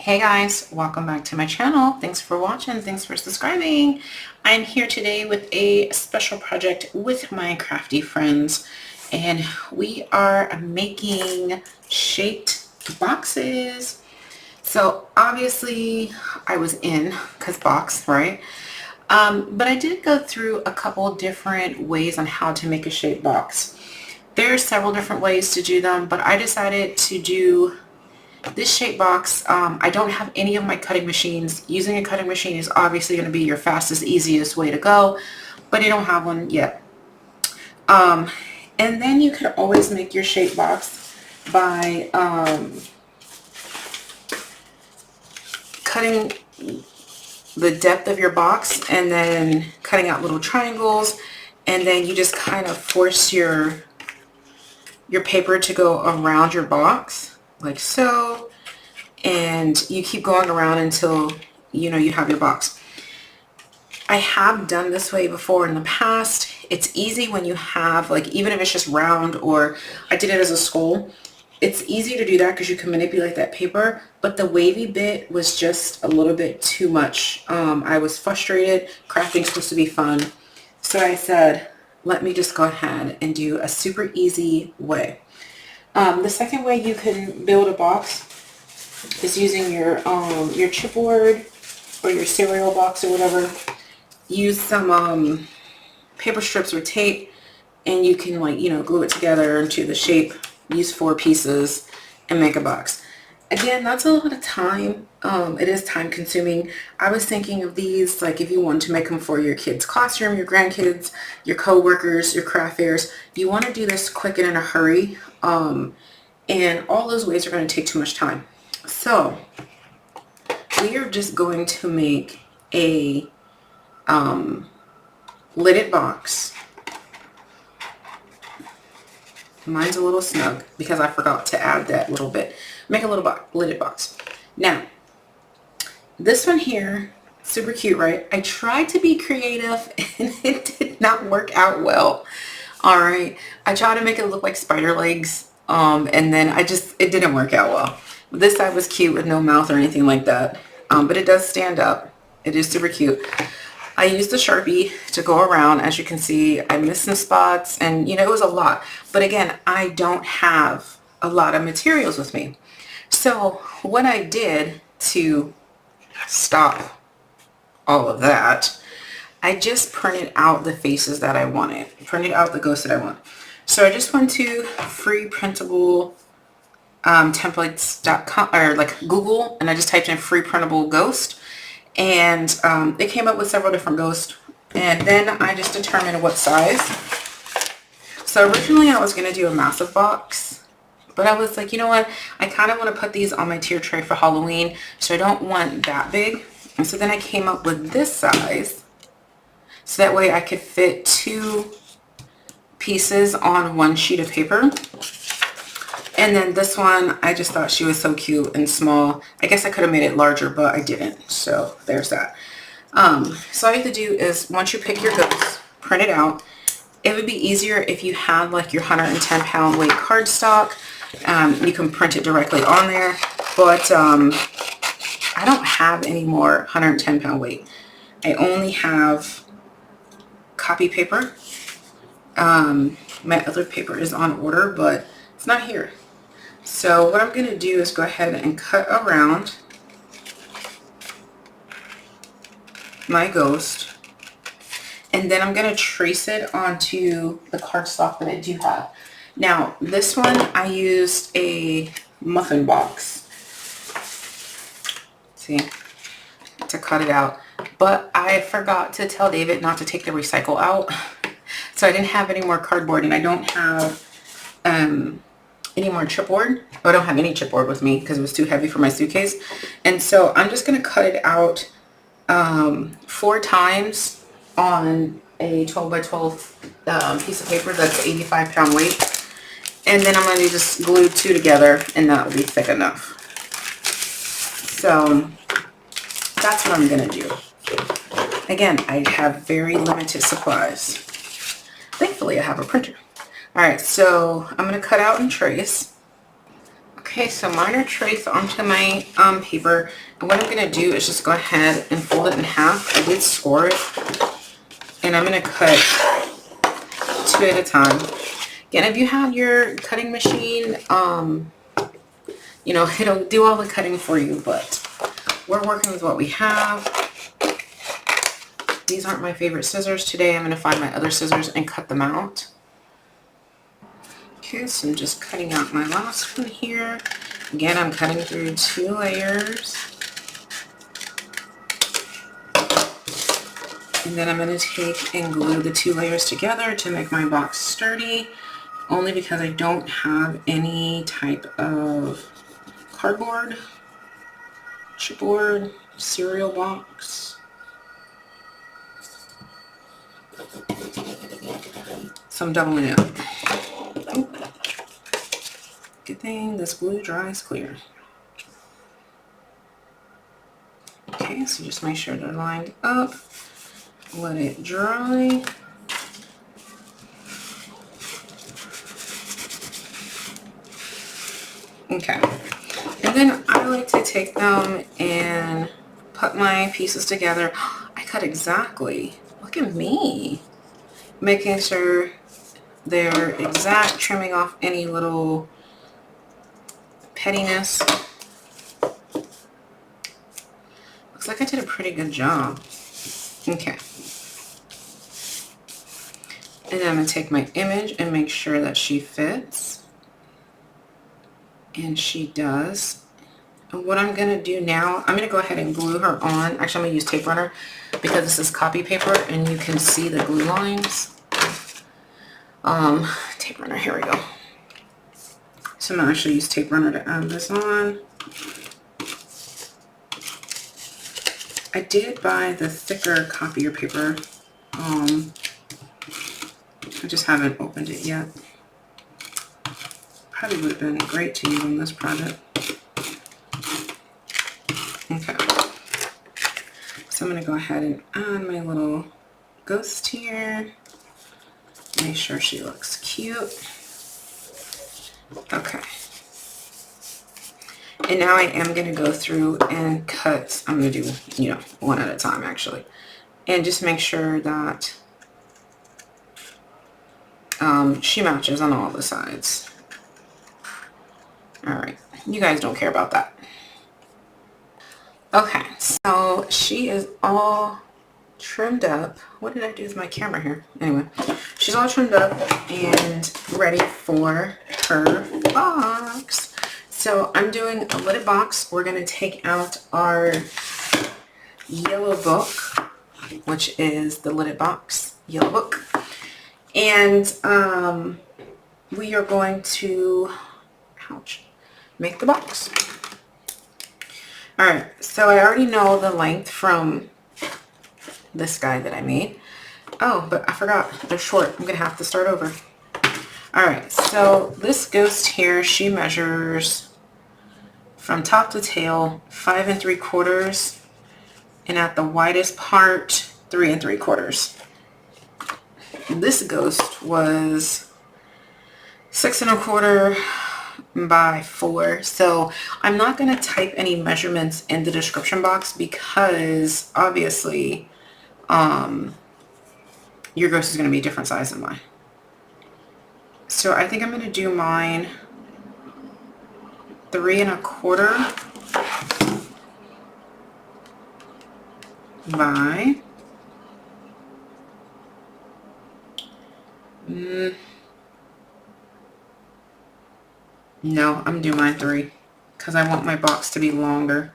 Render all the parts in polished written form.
Hey guys, welcome back to my channel. Thanks for watching. Thanks for subscribing. I'm here today with a special project with my crafty friends, and we are making shaped boxes. So obviously I was in because box, right? But I did go through a couple different ways on how to make a shaped box. There are several different ways to do them, but I decided to do this shape box. I don't have any of my cutting machines. Using a cutting machine is obviously going to be your fastest, easiest way to go, but I don't have one yet. And then you could always make your shape box by cutting the depth of your box and then cutting out little triangles, and then you just kind of force your paper to go around your box like so, and you keep going around until you have your box. I have done this way before in the past. It's easy when you have, like, even if it's just round, or I did it as a skull, it's easy to do that because you can manipulate that paper, but the wavy bit was just a little bit too much. I was frustrated. Crafting's supposed to be fun, so I said, let me just go ahead and do a super easy way. The second way you can build a box is using your chipboard or your cereal box or whatever. Use some paper strips or tape, and you can, like, glue it together into the shape. Use 4 pieces and make a box. Again, that's a lot of time. It is time consuming. I was thinking of these, like, if you want to make them for your kids' classroom, your grandkids, your co-workers, your craft fairs, you want to do this quick and in a hurry. And all those ways are going to take too much time. So we are just going to make a lidded box. Mine's a little snug because I forgot to add that little bit. Make a little lidded box. Now, this one here, super cute, right? I tried to be creative and it did not work out well. All right, I tried to make it look like spider legs, and then it didn't work out well. This side was cute with no mouth or anything like that, but it does stand up. It is super cute. I used the Sharpie to go around. As you can see, I missed some spots, and it was a lot. But again, I don't have a lot of materials with me. So what I did to stop all of that, I just printed out the faces that I wanted. Printed out the ghosts that I want. So I just went to free printable templates.com, or like Google, and I just typed in free printable ghost, and it came up with several different ghosts, and then I just determined what size. So originally I was going to do a massive box, but I was like, you know what, I kind of want to put these on my tier tray for Halloween, so I don't want that big. And so then I came up with this size, so that way I could fit 2 pieces on 1 sheet of paper. And then this one, I just thought she was so cute and small. I guess I could have made it larger, but I didn't. So there's that. So all you have to do is, once you pick your ghost, print it out. It would be easier if you had, like, your 110-pound weight cardstock. You can print it directly on there. But I don't have any more 110-pound weight. I only have copy paper. My other paper is on order, but it's not here. So what I'm going to do is go ahead and cut around my ghost, and then I'm going to trace it onto the cardstock that I do have. Now, this one, I used a muffin box, see, to cut it out, but I forgot to tell David not to take the recycle out. So I didn't have any more cardboard, and I don't have any more chipboard. I don't have any chipboard with me because it was too heavy for my suitcase. And so I'm just going to cut it out 4 times on a 12 by 12 piece of paper that's 85-pound weight. And then I'm going to just glue 2 together, and that will be thick enough. So that's what I'm going to do. Again, I have very limited supplies. Thankfully, I have a printer. All right, so I'm going to cut out and trace. Okay, so mine are traced onto my paper. And what I'm going to do is just go ahead and fold it in half. I did score it. And I'm going to cut 2 at a time. Again, if you have your cutting machine, you know, it'll do all the cutting for you, but we're working with what we have. These aren't my favorite scissors today. I'm going to find my other scissors and cut them out. Okay, so I'm just cutting out my last one here. Again, I'm cutting through 2 layers. And then I'm going to take and glue the 2 layers together to make my box sturdy, only because I don't have any type of cardboard, chipboard, cereal box. So I'm doubling it up. Oh, good thing this glue dries clear. Okay, so just make sure they're lined up. Let it dry. Okay. And then I like to take them and put my pieces together. I cut exactly. Look at me. Making sure they're exact, trimming off any little pettiness. Looks like I did a pretty good job. Okay. And then I'm going to take my image and make sure that she fits. And she does. And what I'm going to do now, I'm going to go ahead and glue her on. Actually, I'm going to use tape runner because this is copy paper and you can see the glue lines. Tape runner, here we go. So I'm going to actually use tape runner to add this on. I did buy the thicker copier paper. I just haven't opened it yet. Probably would have been great to use on this project. Okay. So I'm going to go ahead and add my little ghost here. Make sure she looks cute. Okay. And now I am going to go through and cut. I'm going to do, you know, one at a time actually. And just make sure that she matches on all the sides. Alright. You guys don't care about that. Okay. So she is all trimmed up. What did I do with my camera here? Anyway, she's all trimmed up and ready for her box. So I'm doing a lidded box. We're going to take out our yellow book, which is the lidded box, yellow book. And we are going to, ouch, make the box. Alright, so I already know the length from this guy that I made. Oh, but I forgot. They're short. I'm going to have to start over. Alright, so this ghost here, she measures from top to tail 5 3/4, and at the widest part 3 3/4. This ghost was 6 1/4 by 4. So I'm not going to type any measurements in the description box because obviously your ghost is going to be a different size than mine. So I think I'm going to do mine 3 1/4 by no, I'm doing mine 3 because I want my box to be longer.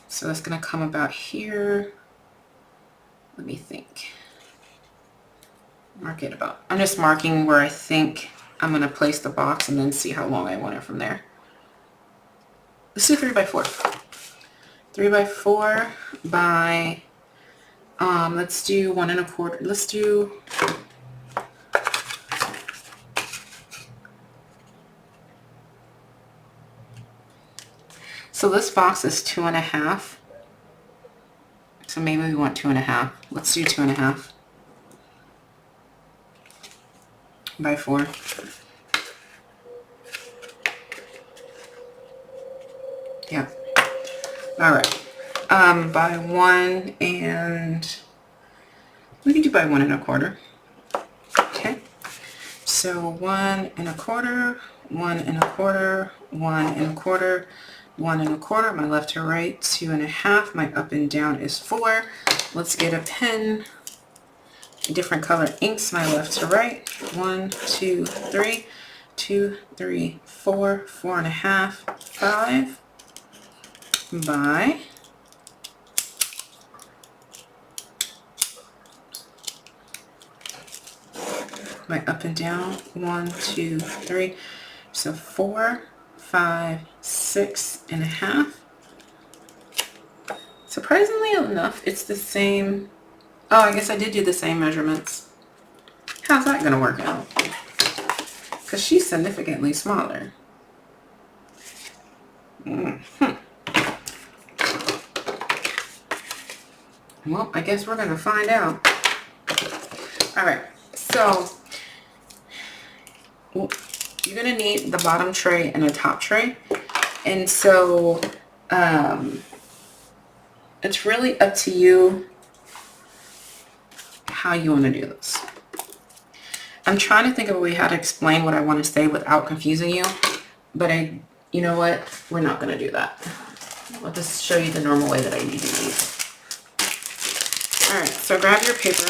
So that's going to come about here. Let me think. Mark it about. I'm just marking where I think I'm going to place the box and then see how long I want it from there. Let's do 3 by 4. 3 by 4 by, let's do 1 1/4. Let's do, so this box is 2 1/2. So maybe we want 2 1/2. Let's do 2 1/2 by 4. Yeah. All right. By 1 and we can do by 1 1/4. Okay. So 1 1/4, 1 1/4, 1 1/4, 1 1/4. My left to right, 2 1/2. My up and down is 4. Let's get a pen. Different color inks. My left to right. 1, 2, 3, 2, 3, 4, 4 1/2, 5. By my up and down, 1, 2, 3. So 4, 5, 6 1/2. Surprisingly enough, it's the same. Oh, I guess I did do the same measurements. How's that going to work out? Because she's significantly smaller. Well, I guess we're going to find out. All right, so you're going to need the bottom tray and a top tray. And so it's really up to you how you want to do this. I'm trying to think of a way how to explain what I want to say without confusing you, but you know what? We're not going to do that. I'll just show you the normal way that I need to use. All right, so grab your paper.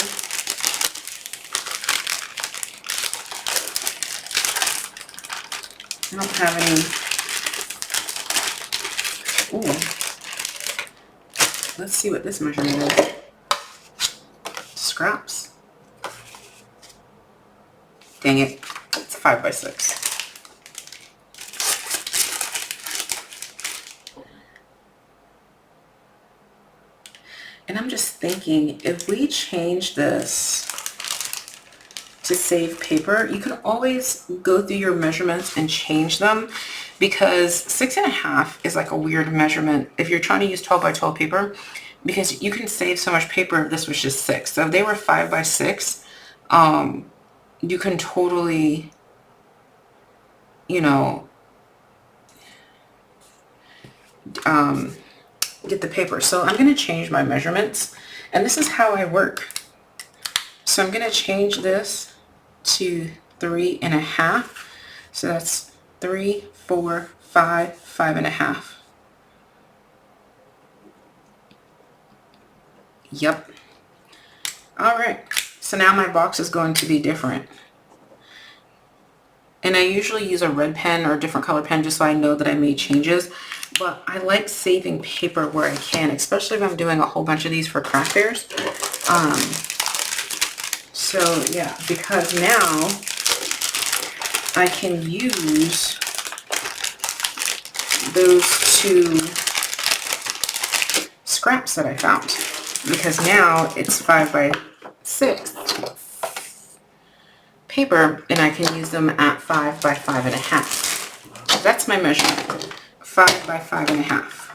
I don't have any. Ooh. Let's see what this measurement is. Scraps. Dang it. It's 5 by 6. And I'm just thinking, if we change this to save paper, you can always go through your measurements and change them, because 6 1/2 is like a weird measurement if you're trying to use 12 by 12 paper, because you can save so much paper if this was just 6. So if they were 5 by 6, you can totally, you know, get the paper. So I'm going to change my measurements, and this is how I work. So I'm going to change this to 3 1/2. So that's 3, 4, 5, 5 1/2. Yep. All right. So now my box is going to be different. And I usually use a red pen or a different color pen just so I know that I made changes. But I like saving paper where I can, especially if I'm doing a whole bunch of these for craft fairs. So yeah, because now I can use those 2 scraps that I found, because now it's 5 by 6 paper, and I can use them at 5 by 5 1/2. That's my measurement. 5 by 5 1/2.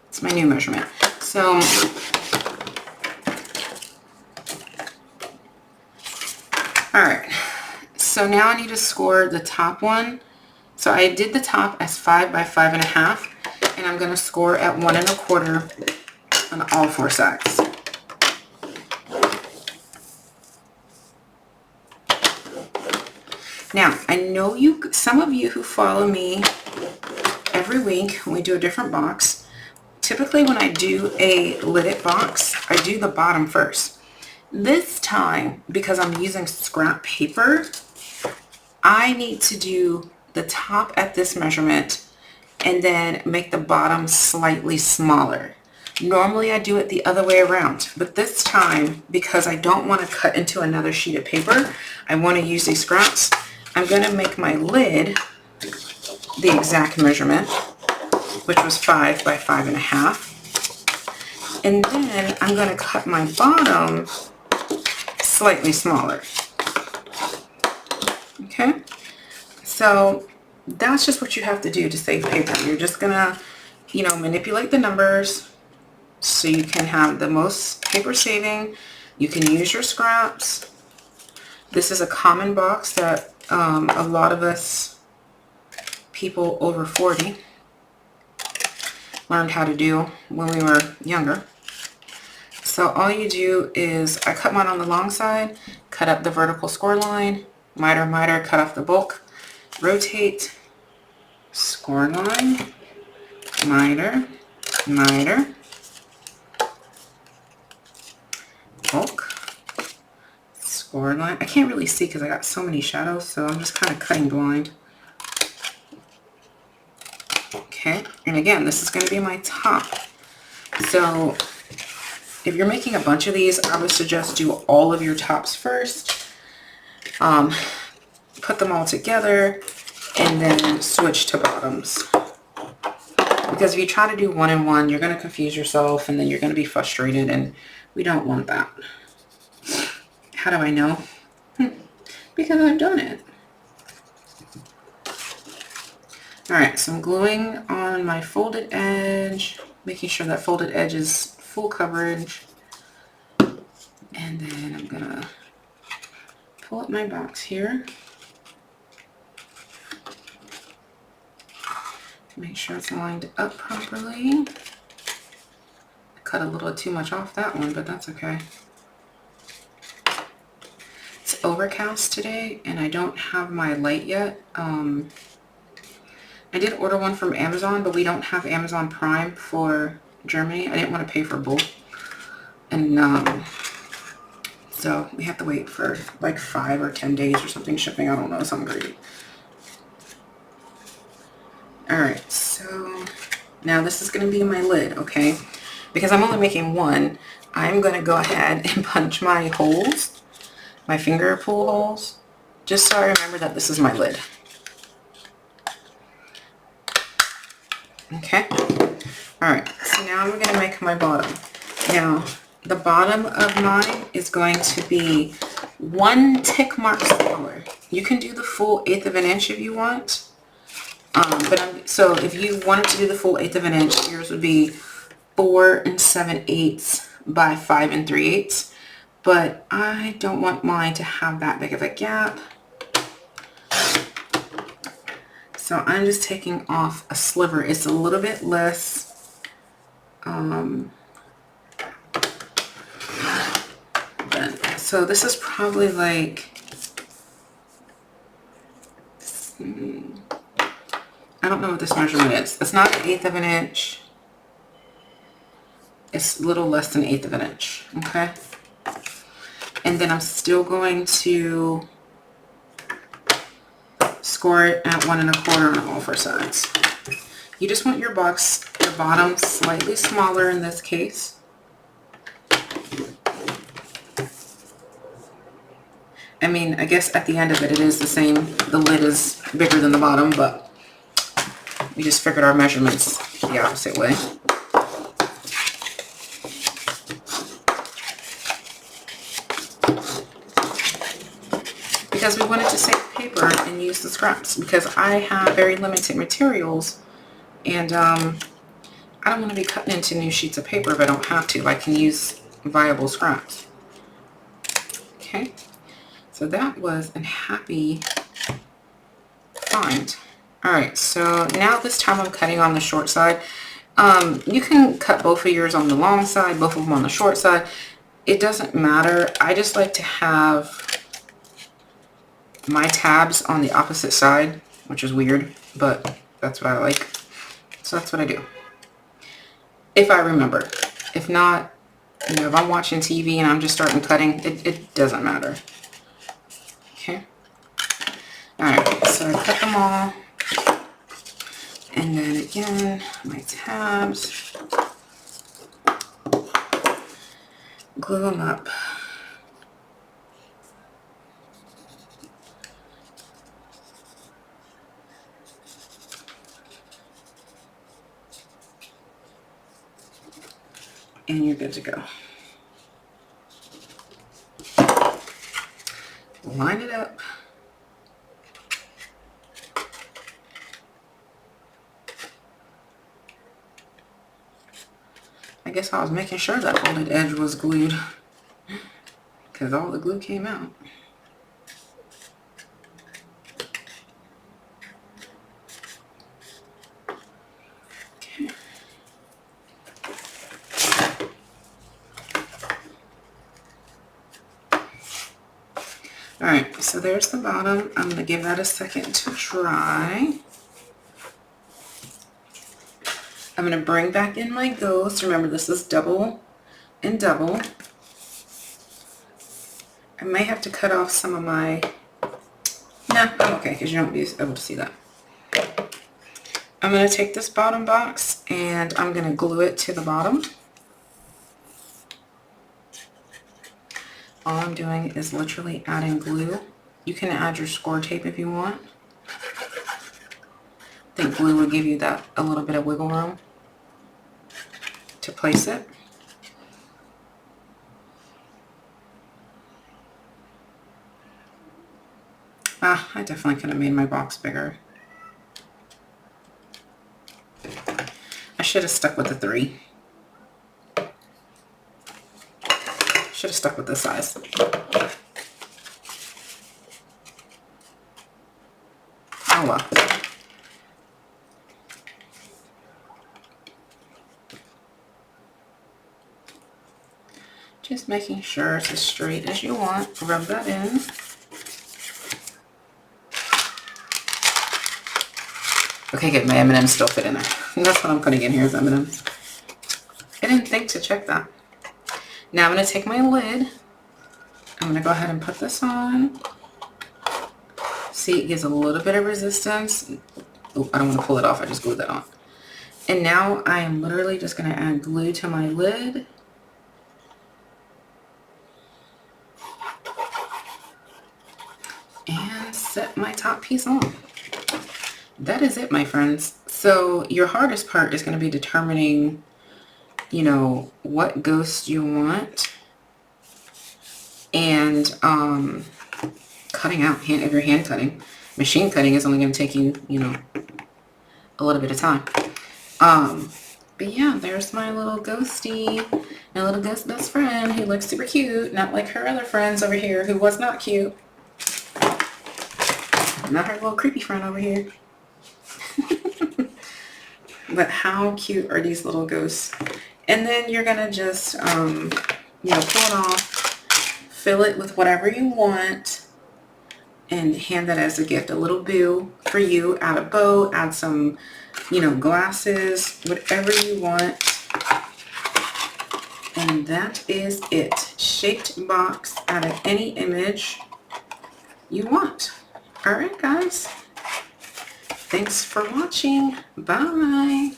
It's my new measurement. So all right, so now I need to score the top one. So I did the top as 5 by 5 1/2, and I'm going to score at 1 1/4 on all 4 sides. Now, I know some of you who follow me every week when we do a different box, typically when I do a lidded box, I do the bottom first. This time, because I'm using scrap paper, I need to do the top at this measurement and then make the bottom slightly smaller. Normally I do it the other way around, but this time, because I don't want to cut into another sheet of paper, I want to use these scraps. I'm going to make my lid the exact measurement, which was 5 by 5 1/2. And then I'm going to cut my bottom slightly smaller. Okay? So that's just what you have to do to save paper. You're just going to, manipulate the numbers so you can have the most paper saving. You can use your scraps. This is a common box that a lot of us people over 40 learned how to do when we were younger. So all you do is, I cut mine on the long side, cut up the vertical score line, miter, cut off the bulk, rotate, score line, miter, bulk, score line. I can't really see because I got so many shadows, so I'm just kind of cutting blind. Okay, and again, this is going to be my top. So if you're making a bunch of these, I would suggest do all of your tops first. Put them all together and then switch to bottoms. Because if you try to do one in one, you're going to confuse yourself and then you're going to be frustrated, and we don't want that. How do I know? Because I've done it. Alright, so I'm gluing on my folded edge, making sure that folded edge is full coverage. And then I'm gonna pull up my box here. Make sure it's lined up properly. I cut a little too much off that one, but that's okay. It's overcast today and I don't have my light yet. I did order one from Amazon, but we don't have Amazon Prime for Germany. I didn't want to pay for both. And so we have to wait for like 5 or 10 days or something shipping. I don't know, something crazy. Alright, so now this is going to be my lid, okay? Because I'm only making one, I'm going to go ahead and punch my holes, my finger pull holes, just so I remember that this is my lid. Okay? Alright, so now I'm going to make my bottom. Now, the bottom of mine is going to be 1 tick mark smaller. You can do the full 1/8 of an inch if you want. So if you wanted to do the full 1/8 of an inch, yours would be 4 7/8 by 5 3/8. But I don't want mine to have that big of a gap. So I'm just taking off a sliver. It's a little bit less so this is probably like, I don't know what this measurement is. It's not 1/8 of an inch. It's a little less than 1/8 of an inch, okay? And then I'm still going to score it at 1 1/4 on all 4 sides. You just want your box, your bottom slightly smaller in this case. I mean, I guess at the end of it, it is the same. The lid is bigger than the bottom, but we just figured our measurements the opposite way. Because we wanted to save paper and use the scraps, because I have very limited materials and I don't want to be cutting into new sheets of paper if I don't have to. I can use viable scraps. Okay, so that was a happy find. Alright, so now this time I'm cutting on the short side. You can cut both of yours on the long side, both of them on the short side. It doesn't matter. I just like to have my tabs on the opposite side, which is weird, but that's what I like. So that's what I do. If I remember. If not, you know, if I'm watching TV and I'm just starting cutting, it doesn't matter. Okay. Alright, so I cut them all. And then again, my tabs. Glue them up. And you're good to go. Line it up. I guess I was making sure that folded edge was glued because all the glue came out. Alright, so there's the bottom. I'm going to give that a second to dry. I'm going to bring back in my ghost. Remember, this is double and double. I may have to cut off some of my... No, I'm okay, because you won't be able to see that. I'm going to take this bottom box and I'm going to glue it to the bottom. All I'm doing is literally adding glue. You can add your score tape if you want. I think glue will give you that a little bit of wiggle room to place it. I definitely could have made my box bigger. I should have stuck with the 3. Should have stuck with this size. Oh well. Just making sure it's as straight as you want. Rub that in. Okay, good. My M&Ms still fit in there. That's what I'm putting in here is M&Ms. I didn't think to check that. Now I'm going to take my lid. I'm going to go ahead and put this on. See, it gives a little bit of resistance. Oh, I don't want to pull it off. I just glued that on. And now I am literally just going to add glue to my lid. And set my top piece on. That is it, my friends. So your hardest part is going to be determining, you know, what ghost you want. And cutting out, if you're hand cutting. Machine cutting is only going to take you, you know, a little bit of time. But yeah, there's my little ghostie, my little ghost best friend who looks super cute, not like her other friends over here who was not cute. Not her little creepy friend over here. But how cute are these little ghosts? And then you're gonna just, you know, pull it off, fill it with whatever you want, and hand that as a gift. A little boo for you. Add a bow, add some, you know, glasses, whatever you want. And that is it. Shaped box out of any image you want. All right, guys. Thanks for watching. Bye.